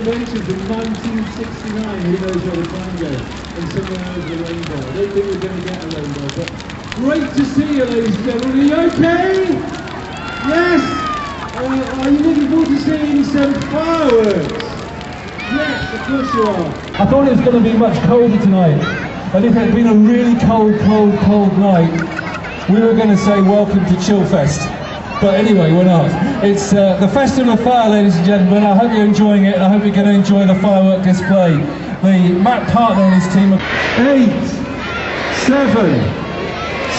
mentioned in 1969, who knows where the time goes, and somewhere over the rainbow. I don't think we're going to get a rainbow, but great to see you, ladies and gentlemen. Are you okay? Yes? Are you looking forward to seeing some fireworks? Yes, of course you are. I thought it was going to be much colder tonight, and if it had been a really cold night, we were going to say welcome to Chillfest. But anyway, we're not. It's the Festival of Fire, ladies and gentlemen. I hope you're enjoying it, and I hope you're going to enjoy the firework display. The Matt Partner and his team. 8, 7,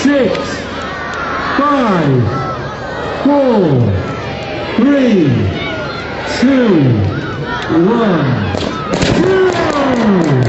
6, 5, 4, 3, 2, 1. Skip up.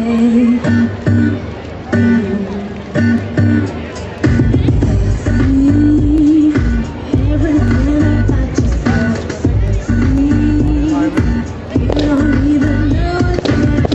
Everything about yourself. You don't even know what you're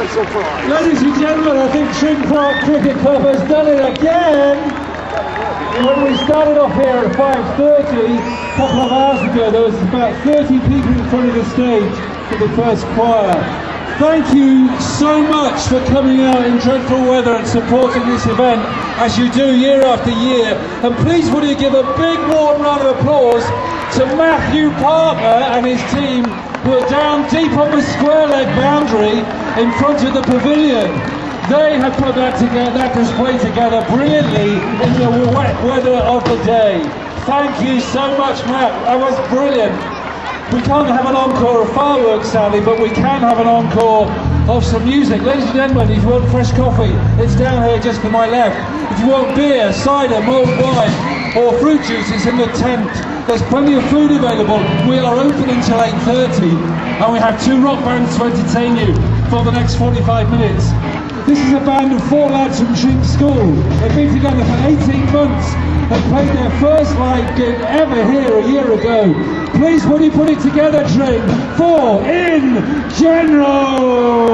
Ladies and gentlemen, I think Tring Park Cricket Club has done it again. When we started off here at 5:30, a couple of hours ago, there was about 30 people in front of the stage for the first choir. Thank you so much for coming out in dreadful weather and supporting this event as you do year after year. And please would you give a big warm round of applause to Matthew Parker and his team, who are down deep on the square leg boundary in front of the pavilion. They have put that display together brilliantly in the wet weather of the day. Thank you so much, Matt. That was brilliant. We can't have an encore of fireworks, sadly, but we can have an encore of some music. Ladies and gentlemen, if you want fresh coffee, it's down here just to my left. If you want beer, cider, mulled wine, or fruit juice, it's in the tent. There's plenty of food available. We are open until 8:30, and we have 2 rock bands to entertain you for the next 45 minutes. This is a band of 4 lads from Tring School. They've been together for 18 months. They played their first live gig ever here a year ago. Please, would you put it together, Tring, for In General?